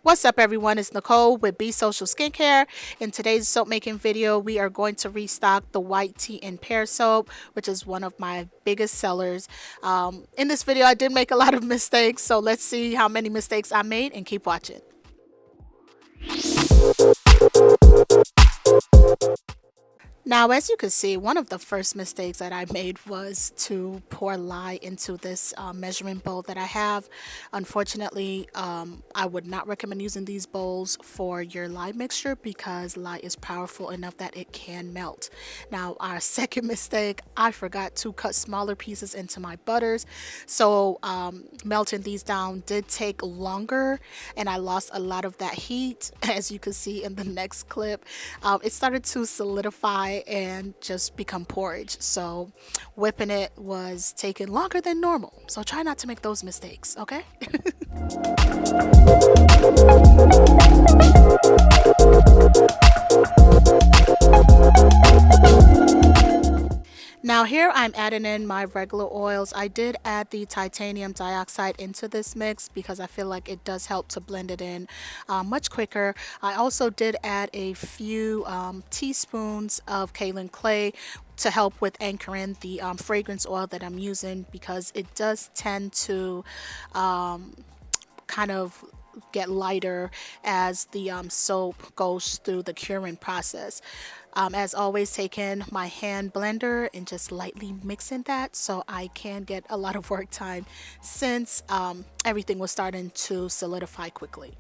What's up, everyone? It's Nicole with Be Social Skincare. In today's soap making video, we are going to restock the white tea and pear soap, which is one of my biggest sellers. In this video, I did make a lot of mistakes, so let's see how many mistakes I made and keep watching. Now, as you can see, one of the first mistakes that I made was to pour lye into this measuring bowl that I have. Unfortunately, I would not recommend using these bowls for your lye mixture because lye is powerful enough that it can melt. Now, our second mistake, I forgot to cut smaller pieces into my butters. So melting these down did take longer and I lost a lot of that heat. As you can see in the next clip, it started to solidify and just become porridge. So whipping it was taking longer than normal. So try not to make those mistakes, okay? Now here I'm adding in my regular oils. I did add the titanium dioxide into this mix because I feel like it does help to blend it in much quicker. I also did add a few teaspoons of kaolin clay to help with anchoring the fragrance oil that I'm using because it does tend to kind of get lighter as the soap goes through the curing process. As always, taking my hand blender and just lightly mixing that so I can get a lot of work time since everything was starting to solidify quickly.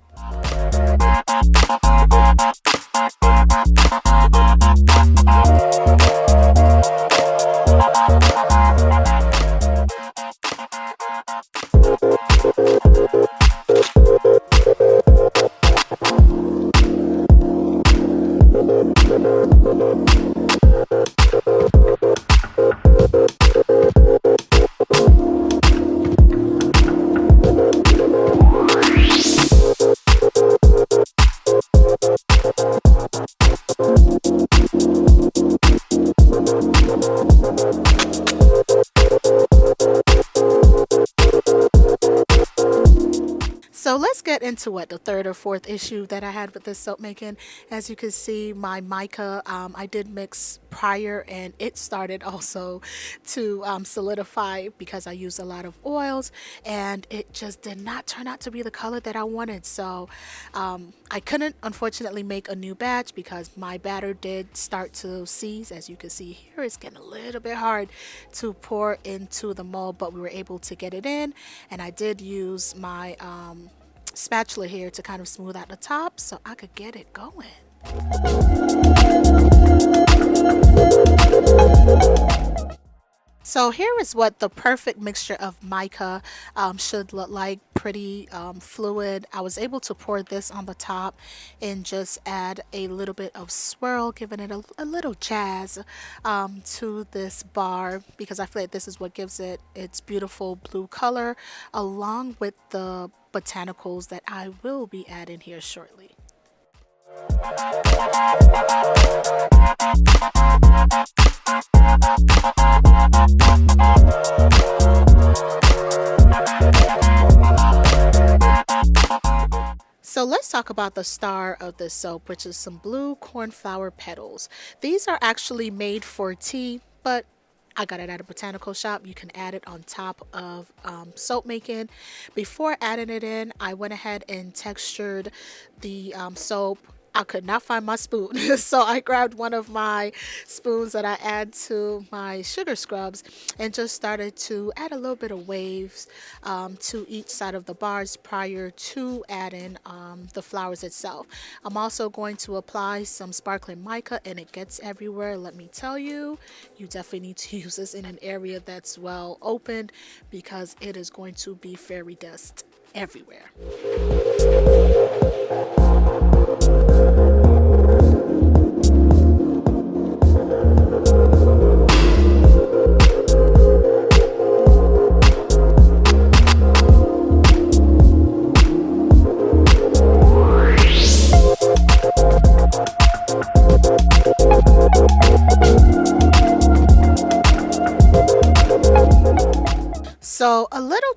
So let's get into the third or fourth issue that I had with this soap making. As you can see, my mica, I did mix prior and it started also to solidify because I used a lot of oils and it just did not turn out to be the color that I wanted. So I couldn't unfortunately make a new batch because my batter did start to seize. As you can see here, it's getting a little bit hard to pour into the mold, but we were able to get it in, and I did use my spatula here to kind of smooth out the top so I could get it going. So here is what the perfect mixture of mica should look like. Pretty fluid. I was able to pour this on the top and just add a little bit of swirl, giving it a little jazz to this bar because I feel like this is what gives it its beautiful blue color along with the botanicals that I will be adding here shortly. So let's talk about the star of this soap, which is some blue cornflower petals. These are actually made for tea, but I got it at a botanical shop. You can add it on top of soap making. Before adding it in, I went ahead and textured the soap. I could not find my spoon, so I grabbed one of my spoons that I add to my sugar scrubs and just started to add a little bit of waves to each side of the bars prior to adding the flowers itself. I'm also going to apply some sparkling mica, and it gets everywhere. Let me tell you, you definitely need to use this in an area that's well opened because it is going to be fairy dust everywhere.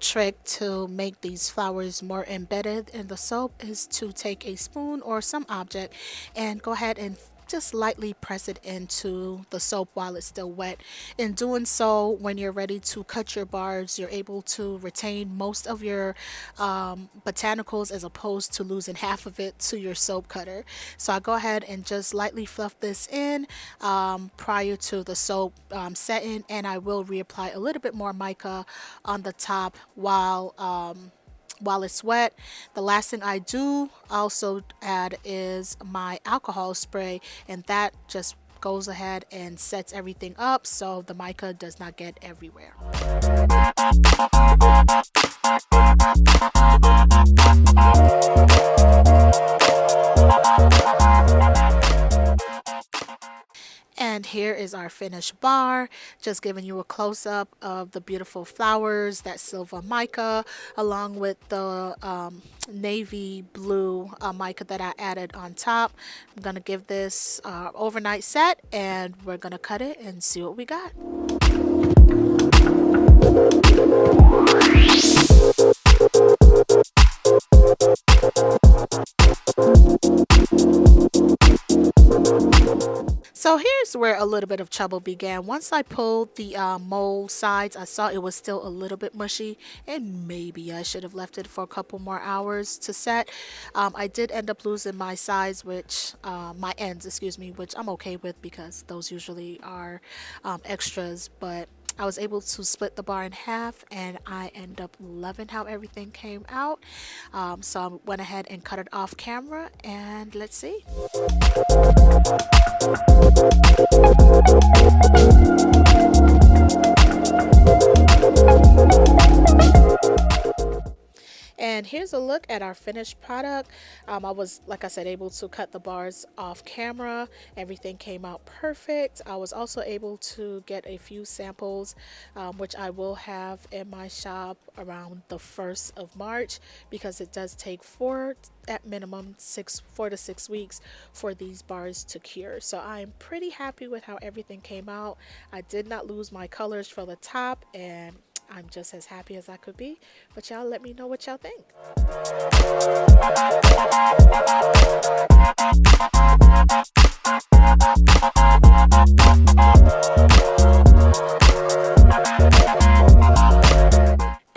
trick to make these flowers more embedded in the soap is to take a spoon or some object and go ahead and just lightly press it into the soap while it's still wet. In doing so, when you're ready to cut your bars, you're able to retain most of your botanicals as opposed to losing half of it to your soap cutter. So I go ahead and just lightly fluff this in prior to the soap setting, and I will reapply a little bit more mica on the top while it's wet. The last thing I do also add is my alcohol spray, and that just goes ahead and sets everything up so the mica does not get everywhere. And here is our finished bar, just giving you a close-up of the beautiful flowers, that silver mica, along with the navy blue mica that I added on top. I'm going to give this overnight set, and we're going to cut it and see what we got. So here's where a little bit of trouble began. Once I pulled the mold sides, I saw it was still a little bit mushy, and maybe I should have left it for a couple more hours to set. I did end up losing my sides, which my ends, excuse me, which I'm okay with because those usually are extras, but I was able to split the bar in half, and I end up loving how everything came out. So I went ahead and cut it off camera, and let's see. And here's a look at our finished product. I was, like I said, able to cut the bars off camera. Everything came out perfect. I was also able to get a few samples, which I will have in my shop around the 1st of March, because it does take at minimum 4 to 6 weeks for these bars to cure. So I'm pretty happy with how everything came out. I did not lose my colors for the top, and I'm just as happy as I could be. But y'all let me know what y'all think.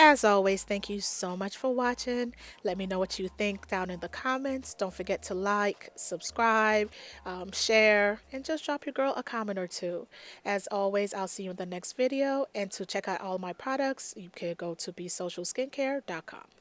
As always, thank you so much for watching. Let me know what you think down in the comments. Don't forget to like, subscribe, share, and just drop your girl a comment or two. As always, I'll see you in the next video. And to check out all my products, you can go to besocialskincare.com.